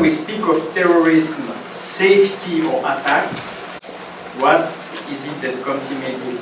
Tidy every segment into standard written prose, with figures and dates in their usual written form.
we speak of terrorism, safety or attacks, what is it that comes immediately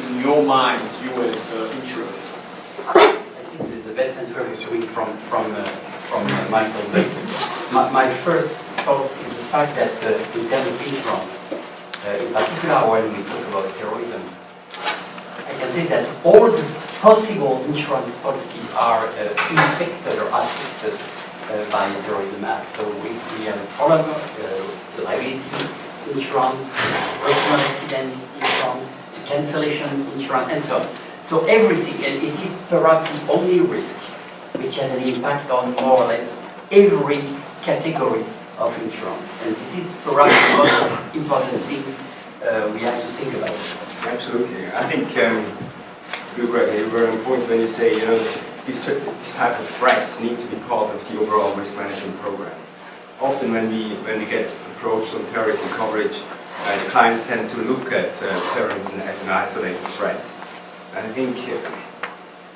in your minds, you as insurers? I think the best answer is coming from Michael. But my first thoughts is the fact that in terms of insurance, in particular when we talk about terrorism, I can say that all the possible insurance policies are infected or affected by terrorism act. So if we have a problem, the liability insurance, personal accident insurance, the cancellation insurance, and so on. So everything, and it is perhaps the only risk which has an impact on more or less every category of insurance. And this is perhaps the most important thing we have to think about. Absolutely. I think you're very important when you say, you know, these type of threats need to be part of the overall risk management program. Often when we get approached on terrorism coverage, clients tend to look at terrorism as an isolated threat. And I think,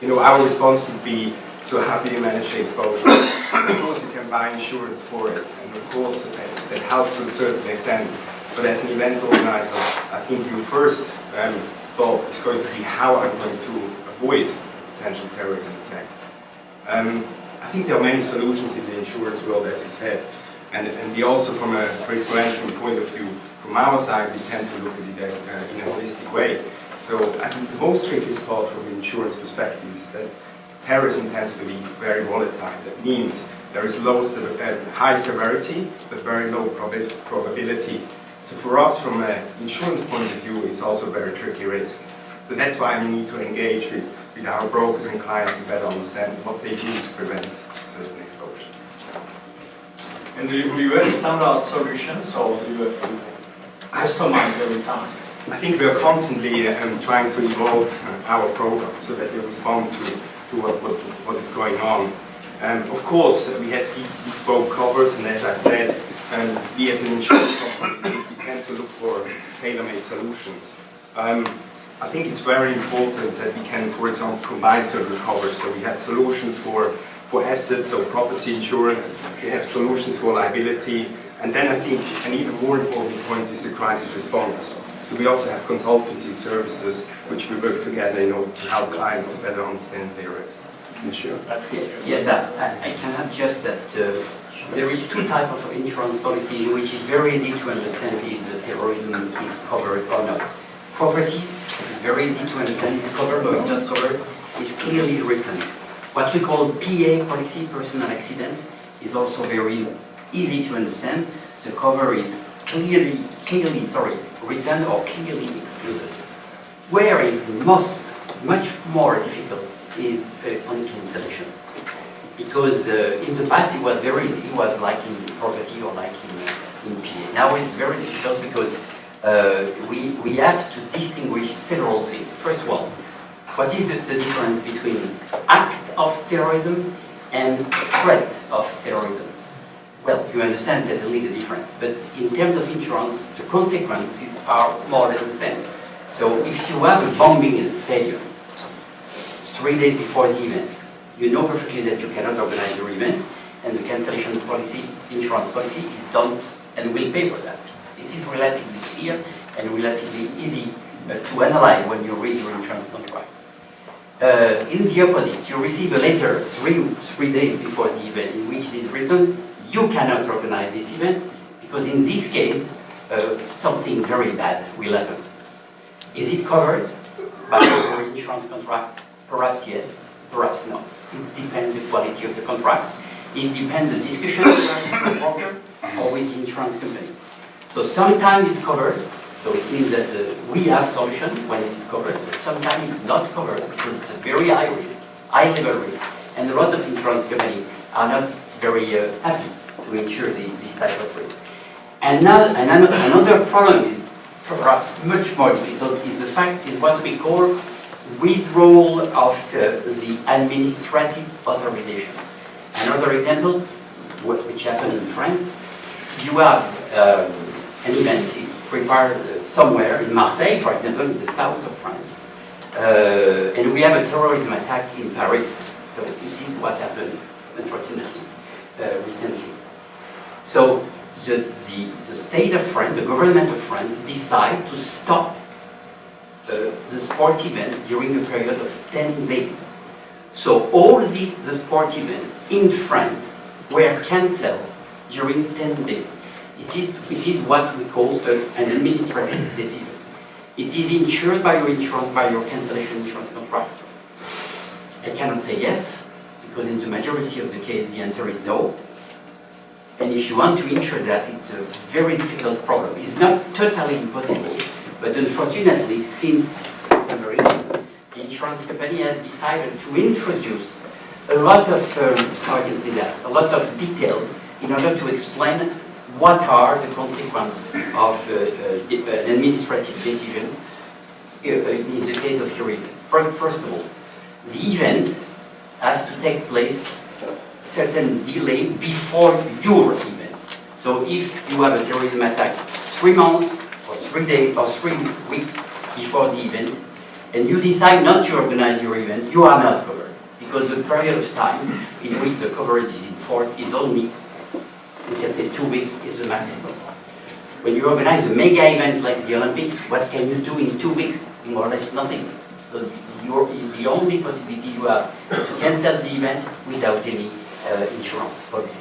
you know, our response would be, so how do you manage the exposure? Of course you can buy insurance for it, and of course that helps to a certain extent. But as an event organizer, I think your first thought is going to be how I'm going to avoid potential terrorism attack. I think there are many solutions in the insurance world, as you said, and we also, from a risk management point of view, from our side, we tend to look at it as, in a holistic way. So I think the most trickiest part from the insurance perspective is that terrorism tends to be very volatile. That means there is high severity, but very low probability. So for us, from an insurance point of view, it's also a very tricky risk. So that's why we need to engage with our brokers and clients to better understand what they do to prevent certain exposure. And do you have standard solutions, or do you have to customize every time? I think we are constantly trying to evolve our program so that we respond to what is going on. Of course, we have bespoke covers, and as I said, we as an insurance company, we tend to look for tailor-made solutions. I think it's very important that we can, for example, combine certain covers. So we have solutions for assets, so property insurance, we have solutions for liability, and then I think an even more important point is the crisis response. So we also have consultancy services which we work together in order to help clients to better understand their risks. Sure. Yes, I can add just that there is two types of insurance policy which is very easy to understand if terrorism is covered or not. Property is very easy to understand is covered or is not covered, is clearly written. What we call PA policy, personal accident, is also very easy to understand. The cover is clearly written or clearly excluded. Whereas much more difficult is on cancellation. Because in the past it was very easy, it was like in property or like in PA. Now it's very difficult because we have to distinguish several things. First of all, what is the difference between act of terrorism and threat of terrorism? Well, you understand certainly the difference, but in terms of insurance, the consequences are more or less the same. So if you have a bombing in a stadium 3 days before the event, you know perfectly that you cannot organize your event, and the cancellation policy, insurance policy, is done and will pay for that. This is relatively clear and relatively easy to analyze when you read your insurance contract. In the opposite, you receive a letter three days before the event in which it is written, you cannot organize this event because in this case, something very bad will happen. Is it covered by your insurance contract? Perhaps yes, perhaps not. It depends the quality of the contract. It depends the discussion you have with the broker or with the insurance company. So sometimes it's covered, so it means that we have solution when it is covered, but sometimes it's not covered because it's a very high risk, high level risk, and a lot of insurance companies are not very happy to insure this type of risk. And now another problem is perhaps much more difficult is the fact is what we call withdrawal of the administrative authorization. Another example, which happened in France, you have an event is prepared somewhere in Marseille, for example, in the south of France, and we have a terrorism attack in Paris. So this is what happened, unfortunately, recently. So the state of France, the government of France, decide to stop the sport events during a period of 10 days. So all the sport events in France were cancelled during 10 days. It is what we call an administrative decision. It is insured by your cancellation insurance contract. I cannot say yes, because in the majority of the case the answer is no. And if you want to insure that, it's a very difficult problem. It's not totally impossible, but unfortunately, since September 11, the insurance company has decided to introduce a lot of, how I can say that, a lot of details in order to explain what are the consequences of an administrative decision in the case of your event. First of all, the event has to take place certain delay before your event. So if you have a terrorism attack 3 months or 3 days or 3 weeks before the event, and you decide not to organize your event, you are not covered, because the period of time in which the coverage is in force is only, we can say 2 weeks is the maximum. When you organize a mega event like the Olympics, what can you do in 2 weeks? More or less nothing. So the only possibility you have is to cancel the event without any insurance policy.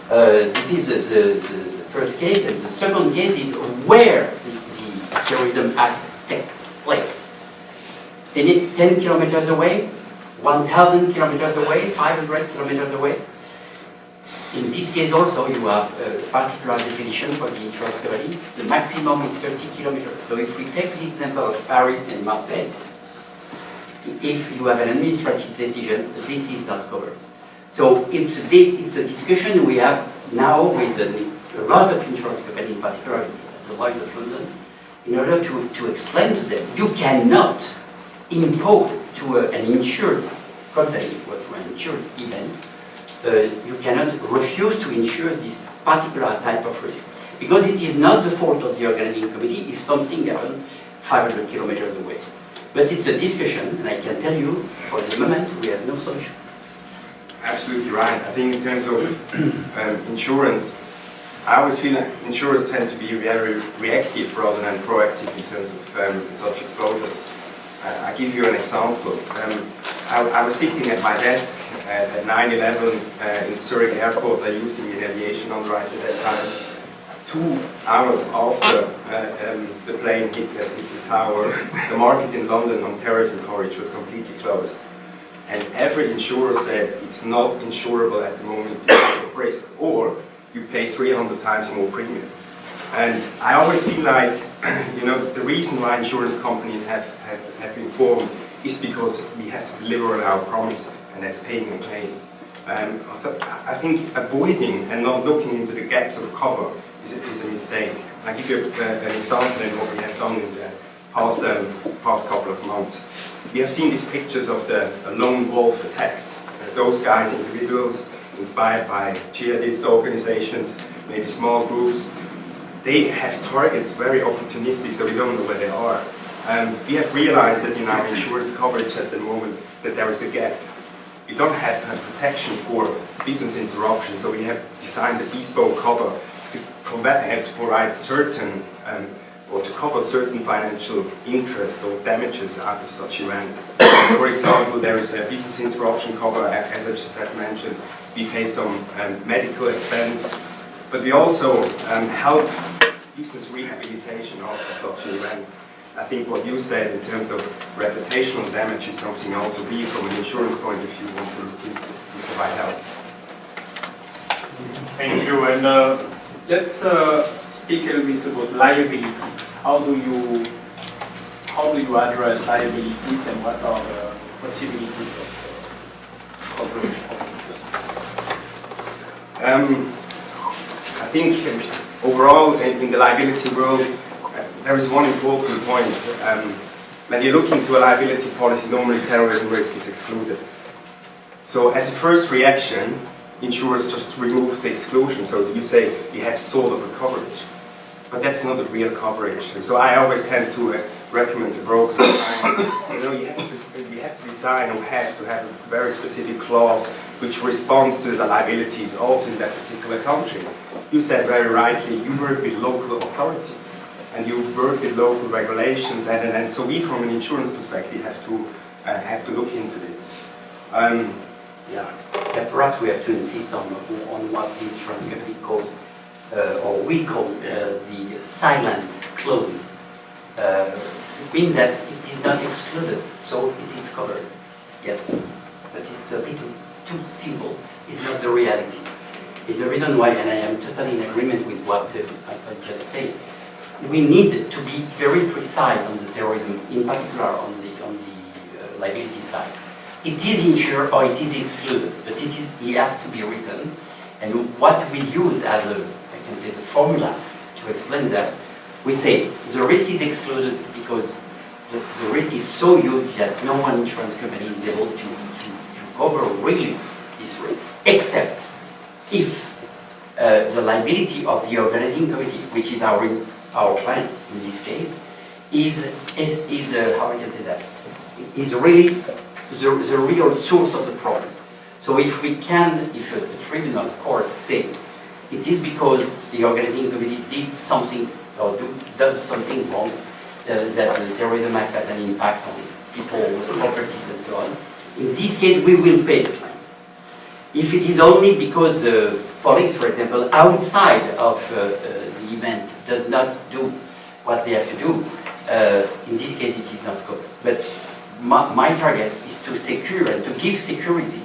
This is the first case, and the second case is where the terrorism act takes place. 10 kilometers away, 1,000 kilometers away, 500 kilometers away. In this case also you have a particular definition for the insurance company. The maximum is 30 kilometers. So if we take the example of Paris and Marseille, if you have an administrative decision, this is not covered. So it's a discussion we have now with a lot of insurance companies, in particular at the Lloyd's of London, in order to explain to them, you cannot impose to an insured company or to an insured event, you cannot refuse to insure this particular type of risk. Because it is not the fault of the organizing committee if something happens 500 kilometers away. But it's a discussion, and I can tell you, for the moment, we have no solution. Absolutely right. I think in terms of insurance, I always feel that insurers tend to be very reactive rather than proactive in terms of such exposures. I'll give you an example. I was sitting at my desk at 9/11 in Zurich Airport. I used to be an aviation underwriter at that time. 2 hours after the plane hit the tower, the market in London on terrorism coverage was completely closed. And every insurer said it's not insurable at the moment of risk, or you pay 300 times more premium. And I always feel like, you know, the reason why insurance companies have been formed is because we have to deliver on our promise, and that's paying a claim. I think avoiding and not looking into the gaps of cover is a mistake. I'll give you an example in what we have done in the past couple of months. We have seen these pictures of the lone wolf attacks. Those guys, individuals, inspired by jihadist organizations, maybe small groups, they have targets very opportunistic, so we don't know where they are. We have realized that in our insurance coverage at the moment that there is a gap. We don't have protection for business interruption, so we have designed a bespoke cover to provide certain or to cover certain financial interest or damages out of such events. For example, there is a business interruption cover, as I just had mentioned. We pay some medical expense, but we also help business rehabilitation after such an event. I think what you said in terms of reputational damage is something also we, from an insurance point of view, want to look into and provide help. Thank you. And let's speak a little bit about liability. How do you address liabilities, and what are the possibilities of coverage for insurance? I think overall in the liability world, there is one important point. When you look into a liability policy, normally terrorism risk is excluded. So as a first reaction, insurers just remove the exclusion. So you say you have sort of a coverage, but that's not a real coverage. And so I always tend to recommend to brokers, you know, you have to design or have to have a very specific clause which responds to the liabilities also in that particular country. You said very rightly, you work with local authorities and you work with local regulations, and so we, from an insurance perspective, have to look into this. Yeah, perhaps we have to insist on what the insurance company called, or we call the silent clause. It means that it is not excluded, so it is covered. Yes, but it's a little too simple. It's not the reality. It's the reason why, and I am totally in agreement with what I just said. We need to be very precise on the terrorism, in particular on the liability side. It is insured or it is excluded, but it has to be written. And what we use as I can say, the formula to explain that, we say the risk is excluded because the risk is so huge that no one insurance company is able to cover really this risk, except if the liability of the organizing committee, which is our client in this case, is how I can say that, is really the real source of the problem. So if a tribunal court say it is because the organizing committee did something or does something wrong, that the Terrorism Act has an impact on people, properties and so on, in this case we will pay the claim. If it is only because the police, for example, outside of the event does not do what they have to do, in this case it is not covered. But my target is to secure and to give security,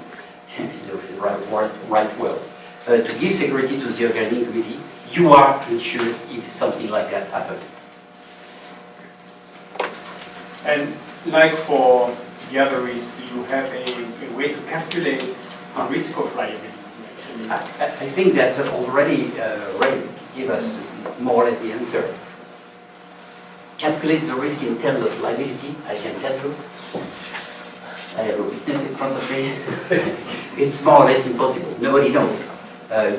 is the right word, to give security to the organizing committee. You are insured if something like that happens. And like for the other risk, you have a way to calculate the risk of liability, actually. I think that already Ray gave us more or less the answer. Calculate the risk in terms of liability, I can tell you. I have a witness in front of me. It's more or less impossible. Nobody knows.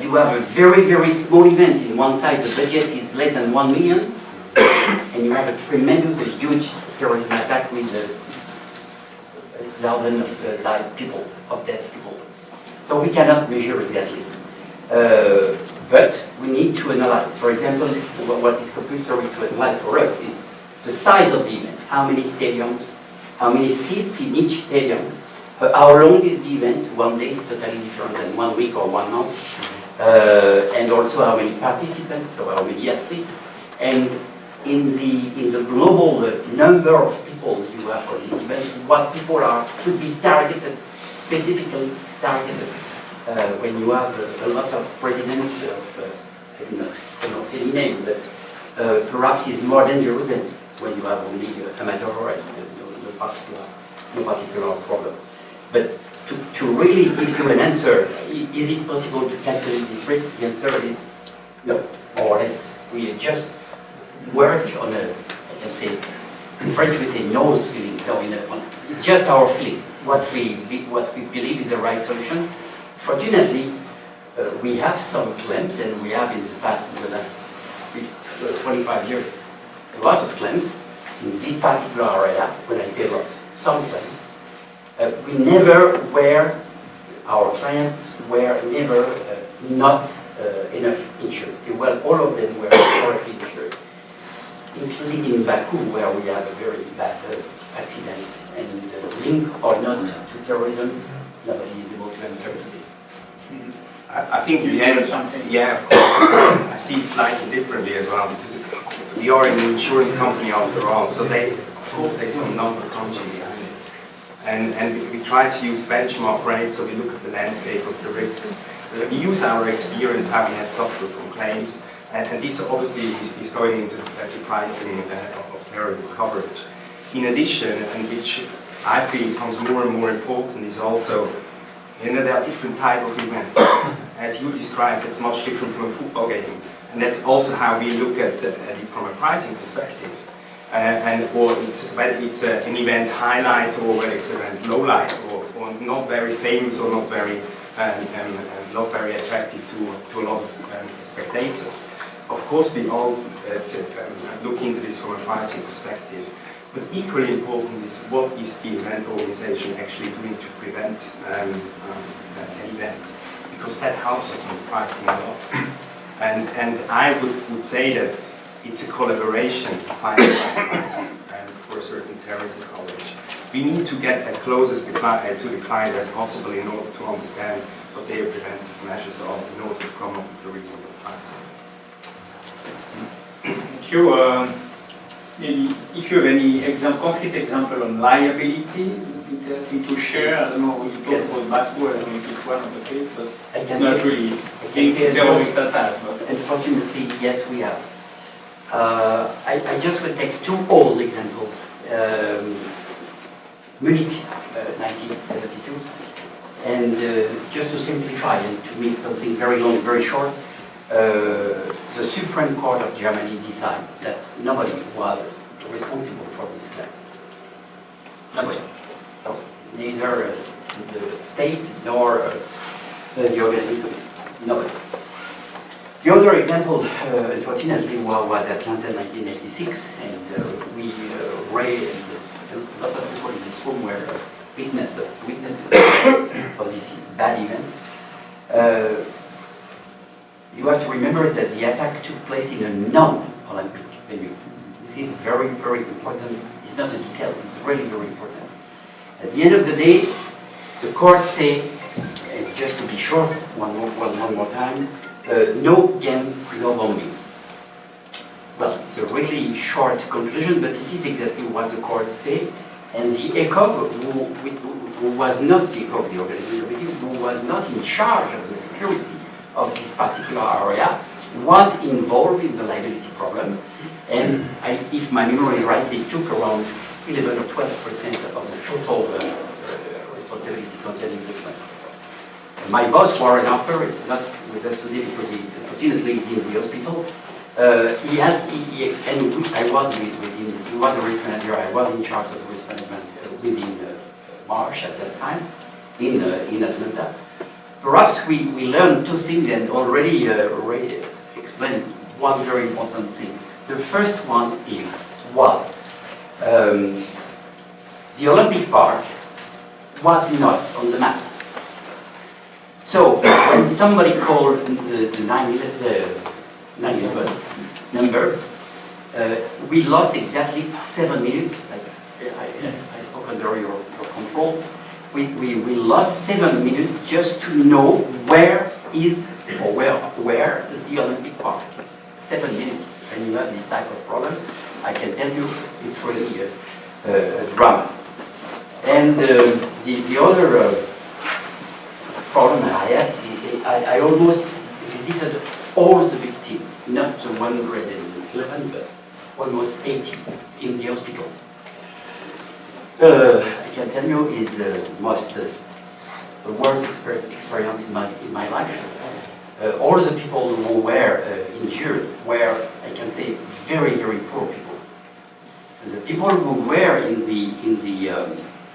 You have a very, very small event. In one side, the budget is less than 1 million, and you have a tremendous, a huge terrorism attack with thousands of dead people. So we cannot measure exactly. But we need to analyze. For example, what is compulsory to analyze for us is the size of the event. How many stadiums? How many seats in each stadium? How long is the event? 1 day is totally different than 1 week or 1 month. And also how many participants, so how many athletes. And in the global number of people you have for this event, what people could be targeted, specifically targeted. When you have a lot of presidents of, I cannot say the name, but perhaps it's more dangerous than when you have only amateur and no particular problem. But to really give you an answer, is it possible to calculate this risk? The answer is no, more or less. We just work on I can say, in French we say nose feeling, it's just our feeling, what we believe is the right solution. Fortunately, we have some claims, and we have in the past, in the last 25 years, a lot of claims in this particular area. When I say a lot, some claims. We never were, our clients were never not enough insured. Well, all of them were correctly insured, including in Baku, where we had a very bad accident, and link or not to terrorism, nobody is able to answer today. I think you end something. Yeah, of course. I see it slightly differently as well, because we are an insurance company after all, so of course there's some number crunching behind it. And we try to use benchmark rates, so we look at the landscape of the risks. We use our experience, how we have suffered from claims, and this obviously is going into the pricing of terrorism coverage. In addition, and which I feel becomes more and more important, is also, there are different types of events. As you described, it's much different from a football game. And that's also how we look at it from a pricing perspective. Whether it's an event highlight or whether it's an event low light or not very famous or not very attractive to a lot of spectators. Of course, we all look into this from a pricing perspective. But equally important is what is the event organization actually doing to prevent an event, because that helps us in pricing a lot. And I would say that it's a collaboration to find the right price for a certain terrorism coverage. We need to get as close as to the client as possible in order to understand what their preventive measures are in order to come up with a reasonable pricing. Thank you. Maybe if you have any concrete example on liability, interesting to share. I don't know, you talked about Vadja, I don't know if it's one of the cases, but it's not really terrorist attack. Unfortunately, yes, we have. I just will take two old examples. Munich, 1972. And just to simplify and to make something very long, very short, the Supreme Court of Germany decided that nobody was responsible for this claim. Nobody. So, neither the state nor the organization. Nobody. The other example, unfortunately, was Atlanta in 1986, and we raised, lots of people in this room were witnesses of this bad event. You have to remember that the attack took place in a non-Olympic venue. This is very, very important. It's not a detail, it's really very important. At the end of the day, the court say, and just to be short, one more time, no games, no bombing. Well, it's a really short conclusion, but it is exactly what the court say. And the ECOG, who was not the ECOG, the organization committee, who was not in charge of the security of this particular area, was involved in the liability problem. And if my memory is right, they took around 11 or 12% of the total responsibility concerning the claim. My boss, Warren Harper, is not with us today because he, unfortunately, is in the hospital. I was with him. He was the risk manager. I was in charge of the risk management within Marsh at that time in Atlanta. Perhaps we learned two things and already explained one very important thing. The first one was the Olympic Park was not on the map. So when somebody called the 9/11 number, we lost exactly 7 minutes. Like I spoke under your control. We lost 7 minutes just to know where is or where is the Olympic Park. 7 minutes. When you have this type of problem, I can tell you it's really a drama. And the other problem I had, I almost visited all the victims, not the 111, but almost 80 in the hospital. I can tell you is the worst experience in my life. All the people who were injured were, I can say, very, very poor people. The people who were in the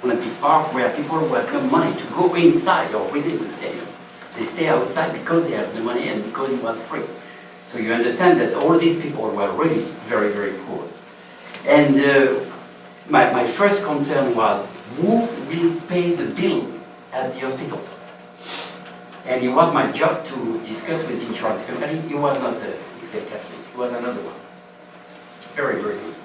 Olympic Park were people who had no money to go inside or within the stadium. They stay outside because they have no money and because it was free. So you understand that all these people were really very, very poor. And my first concern was, who will pay the bill at the hospital? And it was my job to discuss with the insurance company. It was not Catlin, it was another one. Very, very good.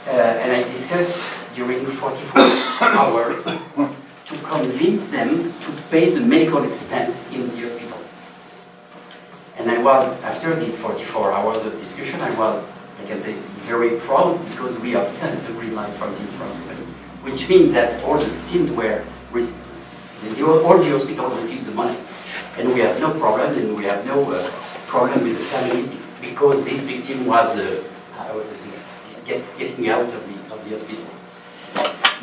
And I discussed during 44 hours to convince them to pay the medical expense in the hospital. And I was, after these 44 hours of discussion, I was, I can say, very proud because we obtained the green light from the insurance company, which means that all the victims were, all the hospitals received the money. And we have no problem, and we have no problem with the family because this victim was getting out of the hospital.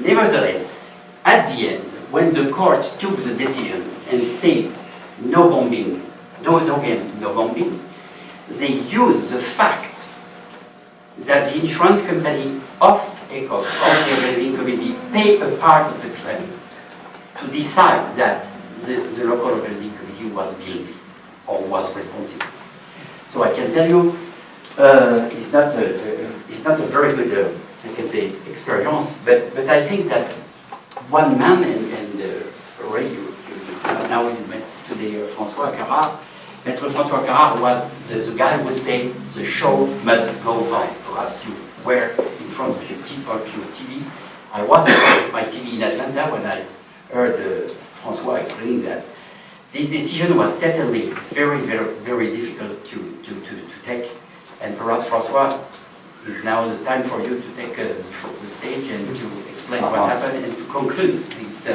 Nevertheless, at the end, when the court took the decision and said no bombing, no games, no bombing, they used the fact that the insurance company of ECOG, of the organizing committee, paid a part of the claim to decide that the local organizing committee was guilty or was responsible. So I can tell you, it's not a very good I can say, experience. But I think that one man, and already now you met today François Carrard. Maître François Carrard was the guy who would say the show must go on. Perhaps you were in front of your TV. I was in front of my TV in Atlanta when I heard François explaining that. This decision was certainly very, very, very difficult to take, and perhaps François, is now the time for you to take the stage and to explain what happened and to conclude this